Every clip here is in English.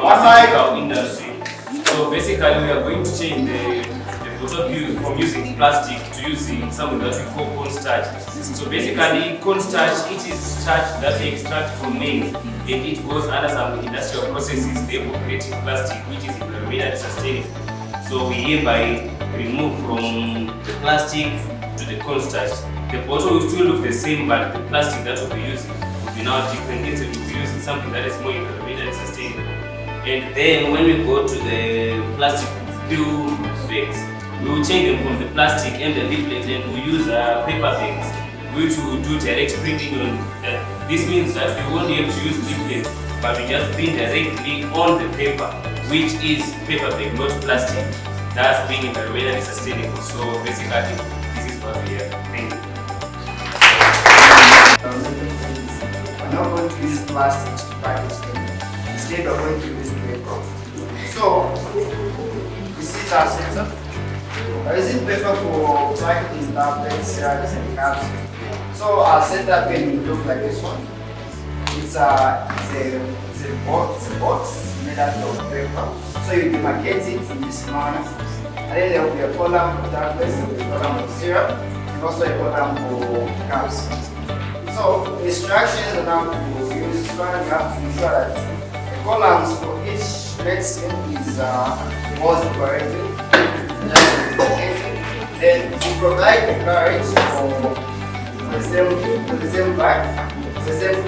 pharmaceutical industry. So basically, we are going to change the bottle use from using plastic to using something that we call cornstarch. So basically, cornstarch, it is starch that we extract from maize, and it goes under some industrial processes, therefore creating plastic, which is environmentally sustainable. So we hereby remove from the plastic to the cornstarch. The bottle will still look the same, but the plastic that we'll be using will be now different. Instead, we'll be using something that is more environmentally sustainable. And then when we go to the plastic bill bags, we will change them from the plastic and the leaflets, and we'll use paper bags, which will do direct printing on. This means that we won't have to use leaflets, but we just print directly on the paper, which is paper bag, not plastic. That's being environmentally sustainable. So basically, this is what we are doing. We're not going to use plastics to package them. Instead, we're going to use paper. So, this is our setup. Is it paper for packaging tablets, syrups, and capsules? So, our setup can look like this one. It's a box made out of paper. So, you demarcate it in this manner. And then there will be a column for tablets, there will be a column for syrup, and also a column for capsules. So, instructions on how to use this one, you have to ensure that the columns for each medicine is well separated. Then to provide the courage for the same bag, the same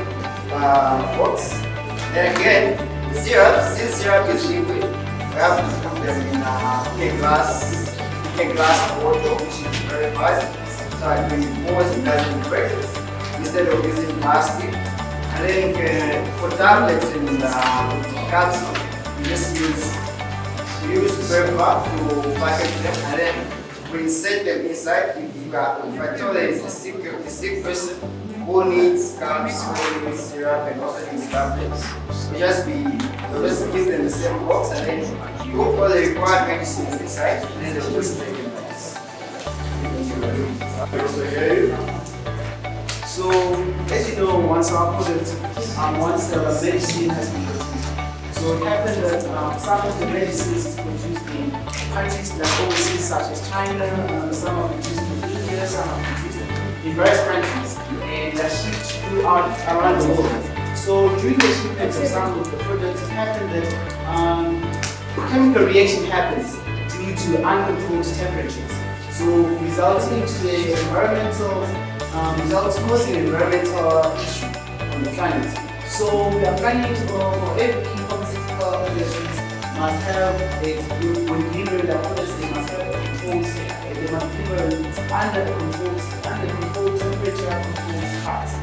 box. Then again, the syrup, since syrup is liquid, we have to put them in a glass bottle, which is very fast. So when you force it doesn't break instead of using plastic. And then for tablets and capsules, we just use paper to package them, and then we insert them inside. If I tell there is a sick person who needs capsules, who needs syrup, and also needs tablets, we'll just give them the same box, and then you put all the required medicines inside, and then they'll just take it. So, as you know, once our product, once the medicine has been produced, so it happened that some of the medicines is produced in countries that overseas, such as China, some are produced in India, some are produced in various countries, and they're shipped throughout around the world. So during the shipment of some of the products, it happened that a chemical reaction happens due to uncontrolled temperatures. So resulting to the causing environmental issue on the planet. So we are planning for every pharmaceutical industries must have when delivering the products, they must have controls, they must deliver under controlled temperature, controlled parts.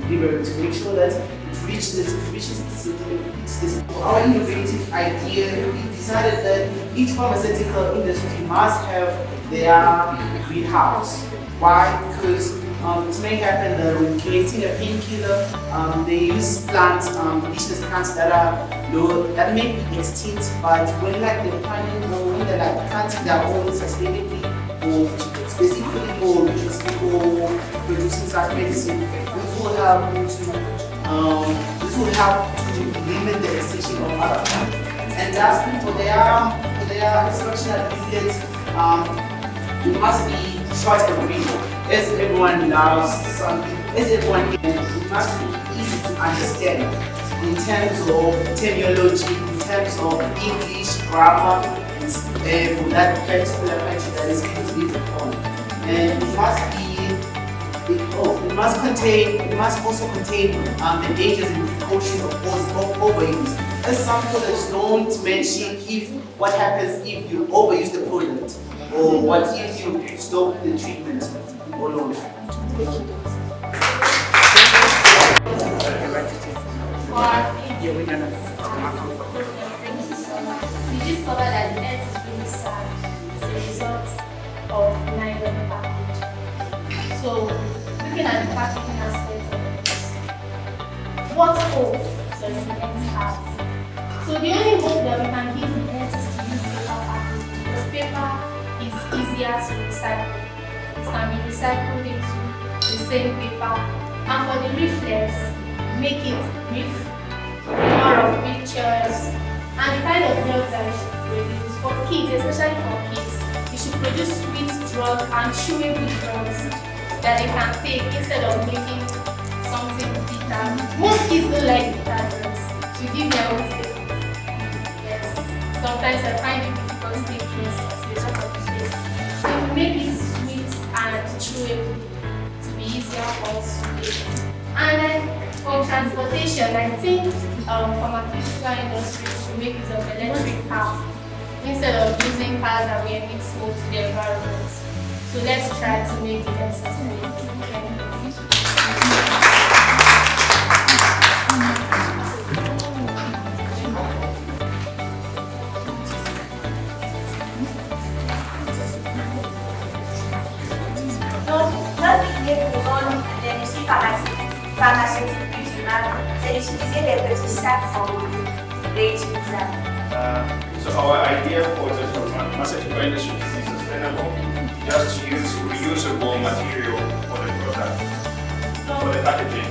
Deliver to make sure that it reaches this. Our innovative idea, we decided that each pharmaceutical industry must have their greenhouse. Why? Because it may happen that when creating a painkiller, they use plants, indigenous plants that may be extinct, but when they're planning or when they're planting their own sustainably or specifically for producing such medicine, this will help to limit the extinction of other plants. And lastly, for their instructional periods, it must be short and brief. As everyone loves something, it must be easy to understand in terms of terminology, in terms of English, grammar, for that particular country that is being delivered on. And it must also contain the dangers and precautions of overuse. As some products don't mention what happens if you overuse the product, or what if you stop the treatment. We discovered that the earth is really sad as a result of nylon packaging. So, looking at the packaging aspect of this, what hope does the earth have? So, the only hope that we can give the earth is to use paper packaging, because paper is easier to recycle. It can be recycled into the same paper, and for the leaflets, make it brief, more of pictures, and of drugs that we should produce for kids, especially for kids, we should produce sweet drugs and chewable drugs that they can take instead of making something bitter. Most kids don't like bitter drugs to give their own statement. Yes, sometimes I find it difficult to take drugs as a result of the taste. So we make it sweet and chewable to be easier for us to take. And then for transportation, I think pharmaceutical industry should make use of electric car instead of using cars that will emit smoke to the environment. So let's try to make it less sustainable. Donc, notre idée pour rendre l'industrie pharmaceutique plus durable, c'est d'utiliser des petits sacs en réutilisables. So our idea for the pharmaceutical industry to be sustainable, just use reusable material for the product, for the packaging.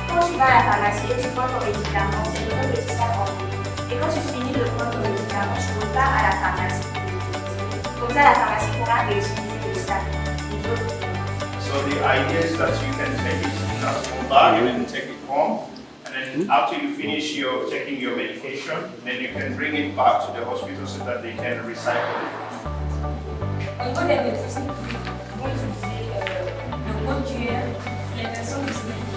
Quand tu vas à la pharmacie et tu prends ton médicament, c'est dans un petit sac en bleu. Et quand tu finis de prendre ton médicament, tu repars à la pharmacie pour l'utiliser. Comme ça, la pharmacie pourra réutiliser le sac. So the idea is that you can take it in a small bag and then take it home. And then after you finish taking your medication, then you can bring it back to the hospital so that they can recycle it. Au niveau des médecins, ils vont utiliser le conduire les personnes qui se mettent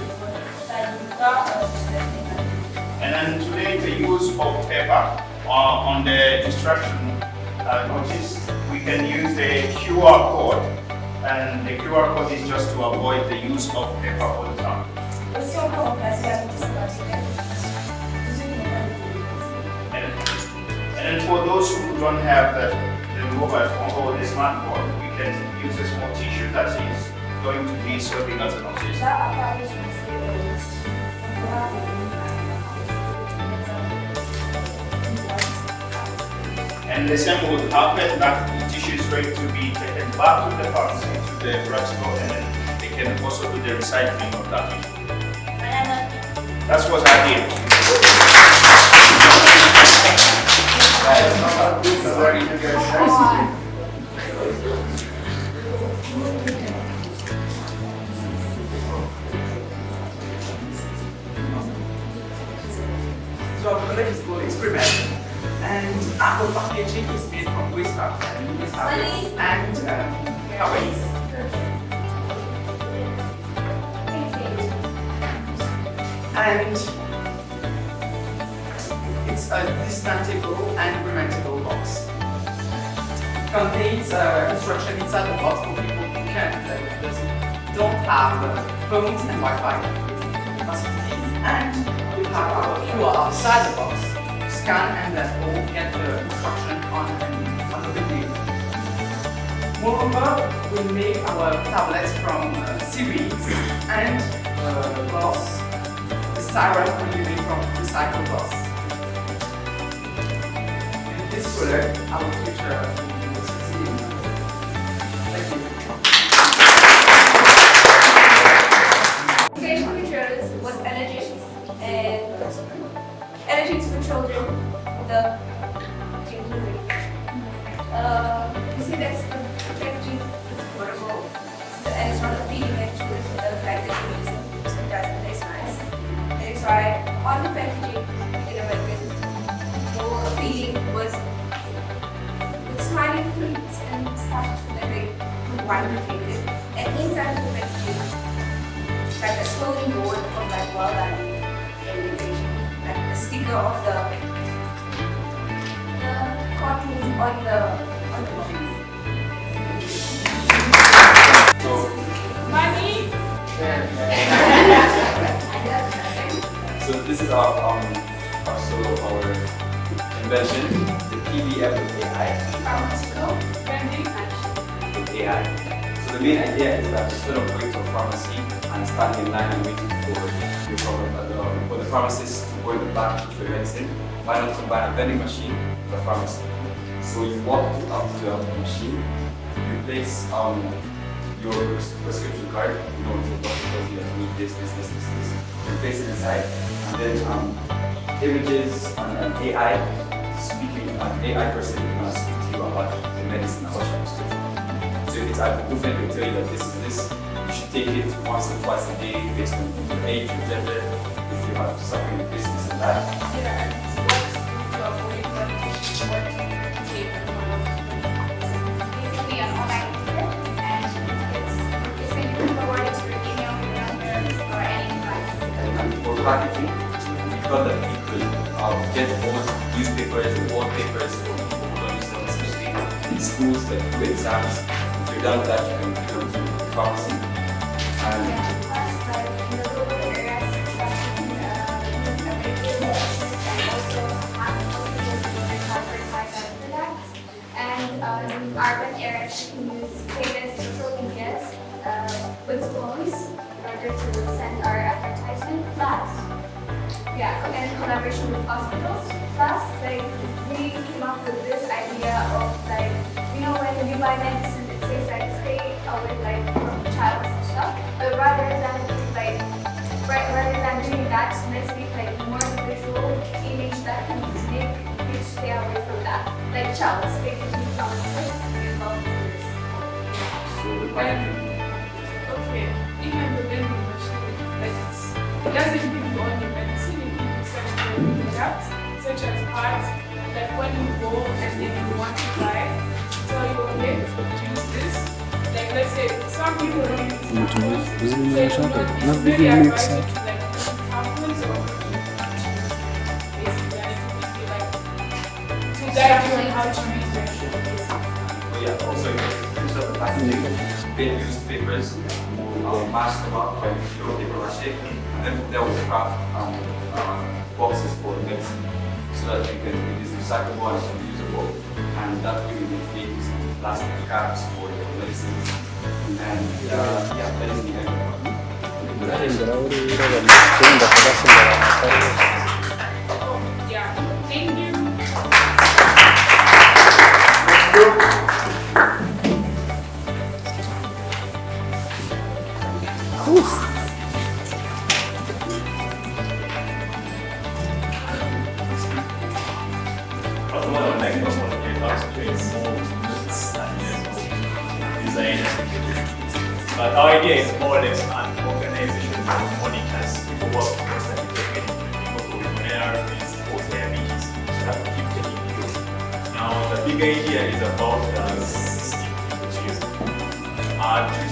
ça ne pas And then today the use of paper on the instruction notice, we can use the QR code. And the QR code is just to avoid the use of paper all the time. aussi on peut remplacer la notice matérielle. And then for those who don't have the mobile phone or the smartphone, we can use a small tissue that is going to be serving as a notice. Ça, à part utiliser on pourra And the same would happen that the tissue is going to be taken back to the pharmacy, to the drugstore, and then they can also do the recycling of that tissue. That's what I did. So our college is called Experiment, and our packaging is made from waste fabrics and fabrics. And it's a dismantleable and remontable box. Contains instruction inside the box for people who don't have phones and Wi-Fi facilities, and we have our QR outside the box to scan and then all get the instruction on the video. Moreover, we make our tablets from seaweeds and glass. The syrup will be made from recycled glass. With this product, our future will succeed. Thank you. Education features was energy and energy for children. You see that's the packaging is portable, so, and it's not a feeding it to the fact that you're using, so it doesn't taste nice. That is why on the packaging in American, more appealing was with smiling fruits and stuff that they want to take it. And inside the packaging, like a slowing board of like well-done invitation, like the sticker of the cartoon on the box. Money. So this is our invention, the PBF with AI. Pharmaceutical branding action. With AI. So the main idea is that instead of going to a pharmacy and standing in line and waiting for the pharmacist to go in the back with the medicine, why not combine a vending machine with a pharmacy? So you walk up to the machine, you place your prescription card, you know, if the doctor tells you that you need this. You place it inside, and then images and AI speaking, an AI person is going to speak to you about the medicine and what you're supposed to do. So if it's ibuprofen, they'll tell you that this is this. You should take it once or twice a day based on your age, your gender, if you have suffering with this and that. Yeah, and what's to avoid what to take basically an online ticket, and it's when you can forward it to your email, your number, or any device. And for packaging, we thought that we could get almost newspapers and wallpapers for people who don't use them, especially in schools that do exams. If you're done with that, you can go to the pharmacy. And Plus, like in the rural areas, especially and also have hospitals that are covered by the Act. And in urban areas, you can use famous social medias with phones in order to send our advertisement. Plus, yeah, and collaboration with hospitals. Plus, like we came up with this idea of like, you know, when you buy medicine, it says like stay away like from child and stuff. But rather than doing that, let's make like more visual image that can make you stay away from that. Like child, stay between child and volunteers. so the packaging. Okay, even the vending machine, like it doesn't give you only medicine, it gives you such products, such as parts, like when you go and then you want to buy, tell you, okay, use this. Like let's say some people don't use tampons, so you it's very advisable to like use tampons or basically and it will be like to guide you on how to use them. But yeah, also instead of the packaging, they use papers, mask them up by paper mache, and then they will craft boxes for medicine so that you can, it is recyclable and reusable, and that way we can use plastic caps for your medicines. And yeah, that is the end. Yeah, thank you. But our idea is more or less an organization that monitors people who are constantly taking people who with vulnerabilities or diabetes that we keep taking pills. Now the bigger idea is about the system which is to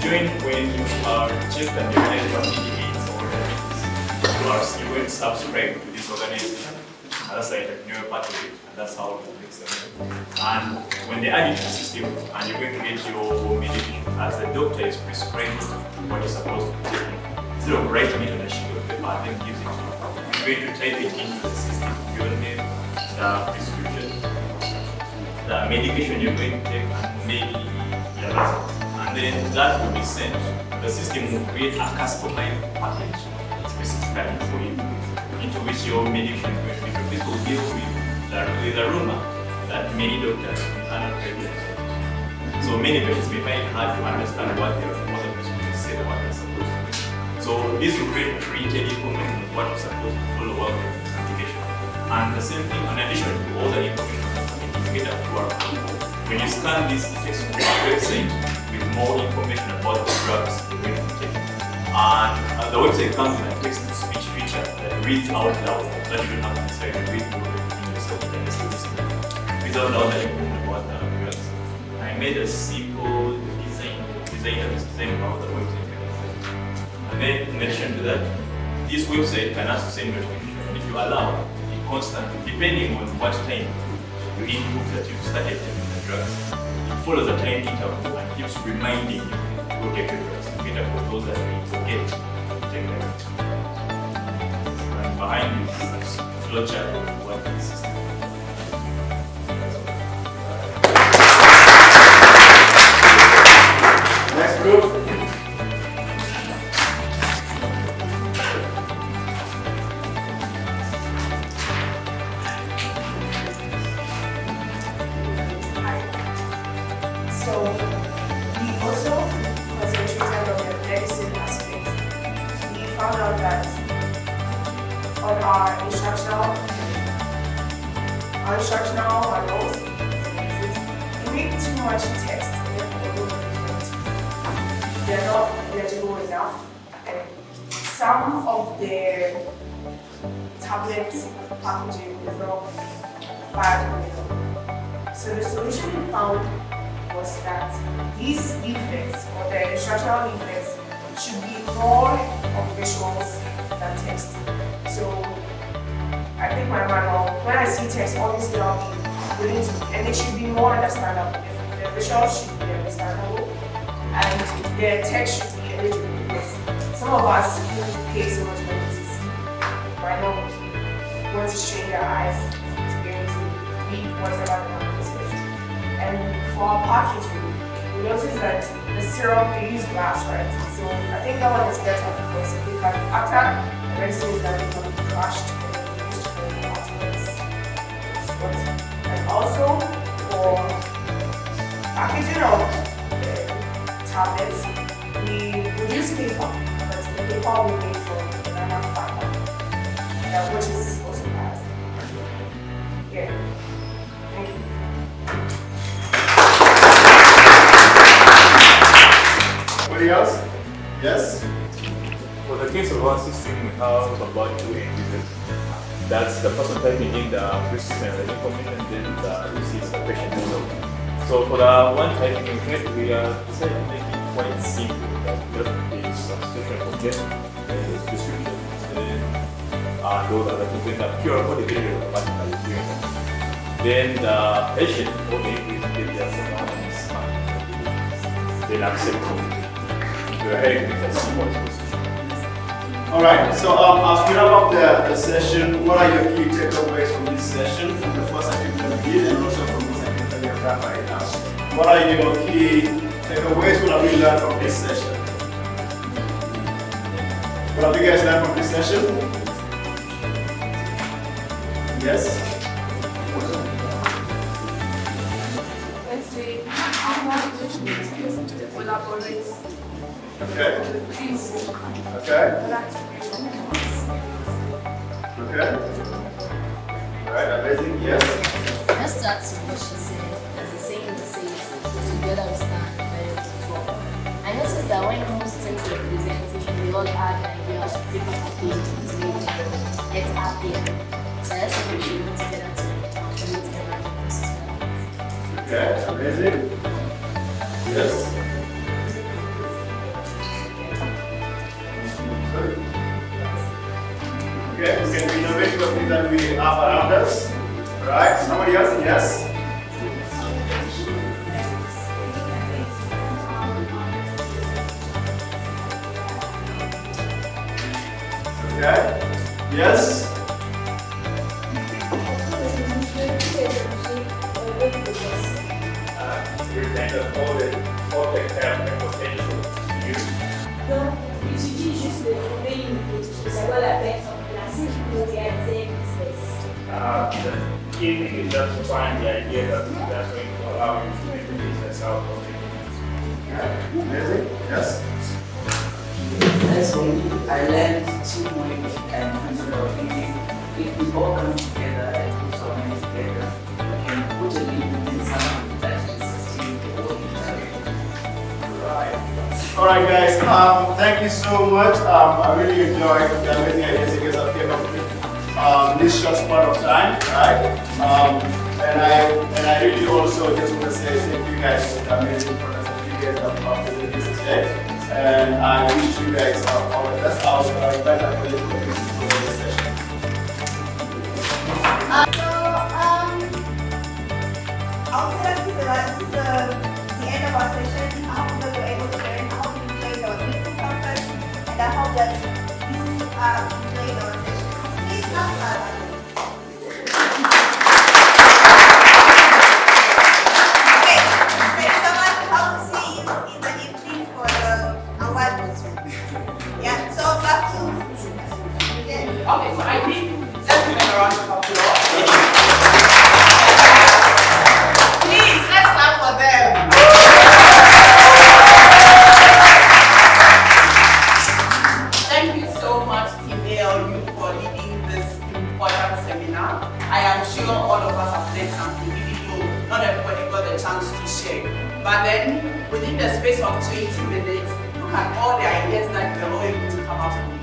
join when you are checked and diagnosed with AIDS or diabetes. You will subscribe to this organization. And that's like a new part of it, and that's how it makes them. And when they add it to the system, and you're going to get your medication, as the doctor is prescribing what you're supposed to take, instead of writing it on a sheet of paper and then gives it to you, you're going to type it into the system, your name, the prescription, the medication you're going to take, and maybe your result. And then that will be sent. The system will create a customized package specifically for you, into which your medication is going to be prepared. This will deal with the rumor that many doctors cannot regulate. So many patients may find it hard to understand what their mother prescription said or what they're supposed to do. So this will create printed information of what you're supposed to follow up with the medication. And the same thing, in addition to all the information, you can get a QR code. When you scan this, it takes you to our website with more information about the drugs you're going to take. And the website comes with a text-to-speech feature that reads out loud. That you don't have to decide to read yourself, you can just listen without all the information about the drugs. I made a simple design about the website. And then in addition to that, this website can also send notification. And if you allow, it constantly, depending on what time you input that you've started taking the drugs, it follows a time interval and keeps reminding you to go take the drugs together for those that may forget to take the drugs. And behind you is a flowchart of what the system is. Next group. So we also concentrated on the medicine aspect. We found out that on our instructional instructional manuals. You make too much text, therefore they're not legible enough, and some of the tablet packaging is not bad enough. So the solution we found was that these leaflets, or the instructional leaflets, should be more of visuals than text. So I think my manual, when I see text, obviously I'll be willing to, and it should be more understandable. The visuals should be understandable, and the text should be eligible, because some of us who pay so much money to see might not want to strain their eyes to be able to read whatever the manual says. And for our packaging, we noticed that the syrup, they use glass, right? So I think that one is better, because they can, after the medicine is done, it can be crushed and used for afterwards. And also for packaging of tablets, we use paper, but the paper we made from banana fiber, which is also bad. Yeah. Thank you. Anybody else? Yes? For the case of our system, we have about 2 entities. That's the person typing in the prescription and the information, then the receipt the patient result. So for the one typing in here, we are deciding to make it quite simple. That just the subscription from them, the prescription, then those are the things that QR code is very automatically doing that. Then the patient only will get their phone number and scan. Then accept it. We are heading with a simple process. Alright, so as we wrap up the session, what are your key takeaways from this session, from the first activity that we did and also from this activity that we have done right now? What are your key takeaways? What have you learned from this session? What have you guys learned from this session? Yes? Let's say, how much collaborate. Okay. Teamwork. Okay. Collaboration. Okay. Alright, amazing. Yes. Let's start with what she said. As a saying to say, together we stand very strong. I noticed that when most things were presenting, we all had an idea of paper packaging to make it happier. So I just think we should work together to create a magical system. Okay, amazing. Yes. Okay, we can be innovative of things that we have around us. Right? Somebody else? Yes? Okay. Yes? We kind of all the have the potential to use. Donc, il suffit juste de trouver une idée, de savoir la mettre en place pour réaliser un business. The key thing is just to find the idea that's going to allow you to make the business out of it. Amazing. Yes? As for me, I learned teamwork and critical thinking. If we all come together and put our minds together, we can put a link in something that is sustain the world together. Right. Alright guys, thank you so much. I really enjoyed the amazing ideas you guys have came up with this short span of time, right? And I really also just want to say thank you guys for the amazing products that you guys have presented this today. And I wish you guys all the best. I'll invite our colleagues to this session. I'll say that this is the end of our session. I hope that you're able to learn. I hope you enjoyed our meeting conference, and I hope that you enjoyed our session. Please clap for us. Okay, thanks so much. Hope to see you in the evening for the award. Yeah, so back to yes. Okay, so I think let's give them a round of applause. Please, let's clap for them. Thank you so much, Timeo, you for leading this important seminar. I am sure all of us have learned something, even though not everybody got the chance to share. But then, within the space of 20 minutes, look at all the ideas that we are all able to come up with.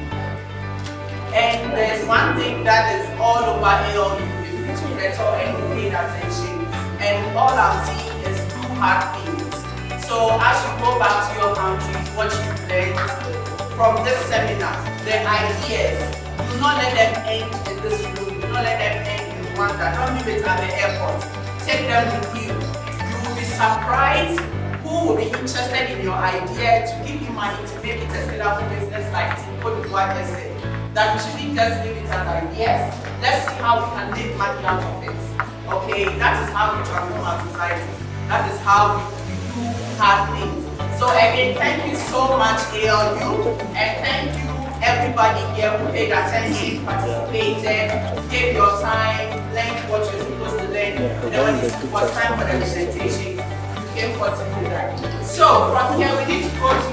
And there's one thing that is all over ALU, if you took the talk and you paid attention, and all I'm seeing is do hard things. So as you go back to your countries, what you've learned from this seminar, the ideas, do not let them end in this room, do not let them end in Rwanda, don't leave it at the airport, take them with you. You will be surprised who will be interested in your idea to give you money to make it a scalable business like Timko said. That we shouldn't just leave it as ideas. Let's see how we can make money out of it. Okay, that is how we transform our society. That is how we do hard things. So again, thank you so much ALU, and thank you everybody here who paid attention, participated, gave your time, learned what you're supposed to learn, and then when it was time for the presentation, you came for to do that. So from here we need to go to,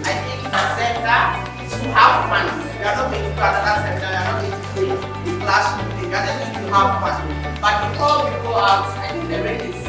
I think, the center to have fun. We are not going to do another seminar, we are not going to play the classroom thing, we are just going to have fun. But before we go out, I think the rate is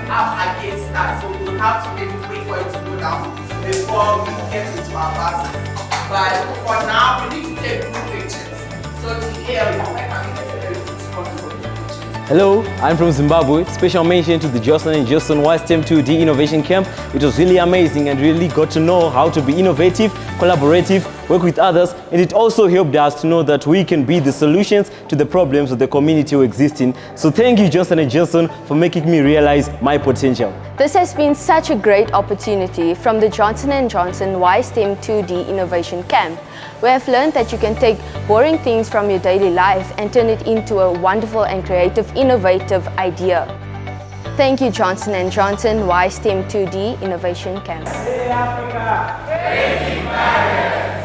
up against us, so we will have to maybe wait for it to go down before we get into our classes. But for now, we need to take good pictures. So today, where can we get a very good spot for the pictures? Hello, I'm from Zimbabwe. Special mention to the Johnson & Johnson YSTEM2D Innovation Camp. It was really amazing and really got to know how to be innovative, collaborative, work with others, and it also helped us to know that we can be the solutions to the problems of the community we exist in. So thank you, Johnson & Johnson, for making me realize my potential. This has been such a great opportunity from the Johnson & Johnson YSTEM2D Innovation Camp. We have learned that you can take boring things from your daily life and turn it into a wonderful and creative, innovative idea. Thank you, Johnson & Johnson YSTEM2D Innovation Camp. Hey Africa! Facing barriers!